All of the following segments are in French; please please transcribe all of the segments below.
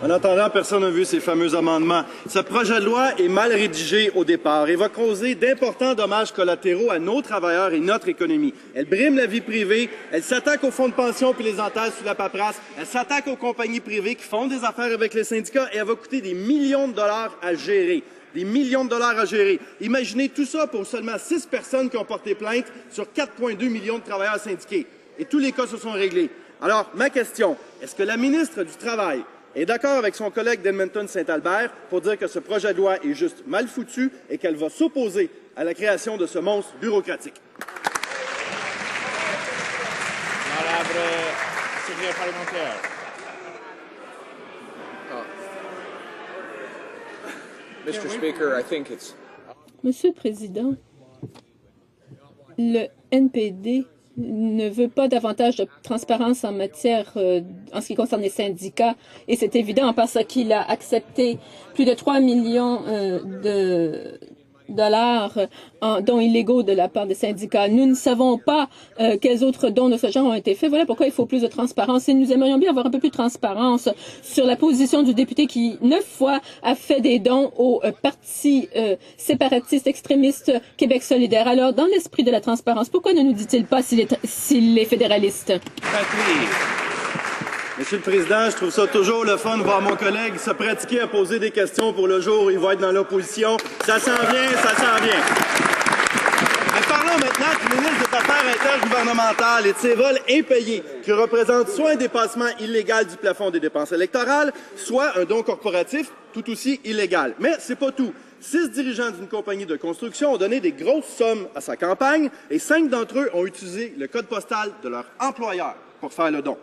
En attendant, personne n'a vu ces fameux amendements. Ce projet de loi est mal rédigé au départ et va causer d'importants dommages collatéraux à nos travailleurs et notre économie. Elle brime la vie privée, elle s'attaque aux fonds de pension puis les entaille sous la paperasse, elle s'attaque aux compagnies privées qui font des affaires avec les syndicats et elle va coûter des millions de dollars à gérer. Des millions de dollars à gérer. Imaginez tout ça pour seulement 6 personnes qui ont porté plainte sur 4,2 millions de travailleurs syndiqués. Et tous les cas se sont réglés. Alors, ma question, est-ce que la ministre du Travail est d'accord avec son collègue d'Edmonton-Saint-Albert pour dire que ce projet de loi est juste mal foutu et qu'elle va s'opposer à la création de ce monstre bureaucratique? L'honorable secrétaire parlementaire. Mr. Speaker, I think it's... Monsieur le Président, le NPD ne veut pas davantage de transparence en matière, en ce qui concerne les syndicats, et c'est évident parce qu'il a accepté plus de 3 millions de dollars en dons illégaux de la part des syndicats. Nous ne savons pas quels autres dons de ce genre ont été faits. Voilà pourquoi il faut plus de transparence. Et nous aimerions bien avoir un peu plus de transparence sur la position du député qui, 9 fois, a fait des dons au parti séparatiste extrémiste Québec solidaire. Alors, dans l'esprit de la transparence, pourquoi ne nous dit-il pas s'il est fédéraliste? Monsieur le Président, je trouve ça toujours le fun de voir mon collègue se pratiquer à poser des questions pour le jour où il va être dans l'opposition. Ça s'en vient, ça s'en vient. Mais parlons maintenant du ministre des Affaires intergouvernementales et de ses vols impayés, qui représentent soit un dépassement illégal du plafond des dépenses électorales, soit un don corporatif tout aussi illégal. Mais c'est pas tout. 6 dirigeants d'une compagnie de construction ont donné des grosses sommes à sa campagne et 5 d'entre eux ont utilisé le code postal de leur employeur pour faire le don.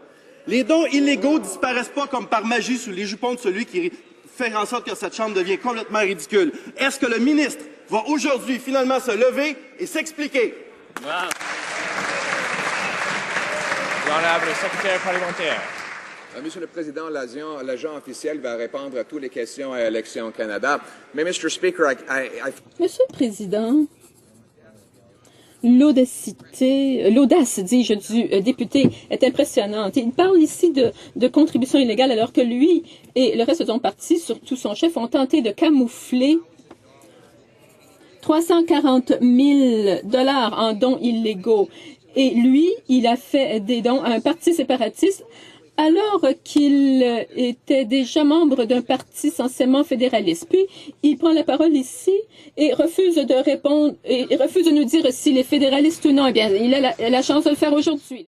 Les dons illégaux disparaissent pas comme par magie sous les jupons de celui qui fait en sorte que cette Chambre devient complètement ridicule. Est-ce que le ministre va aujourd'hui finalement se lever et s'expliquer? L'honorable secrétaire parlementaire. Monsieur le Président, l'agent officiel va répondre à toutes les questions à Élections Canada. Mais, Mr. Speaker, Monsieur le Président, l'audace, dis-je, du député est impressionnante. Il parle ici de contributions illégales alors que lui et le reste de son parti, surtout son chef, ont tenté de camoufler 340 000 $ en dons illégaux. Et lui, il a fait des dons à un parti séparatiste alors qu'il était déjà membre d'un parti censément fédéraliste. Puis, il prend la parole ici et refuse de répondre, et refuse de nous dire s'il est fédéraliste ou non. Eh bien, il a la chance de le faire aujourd'hui.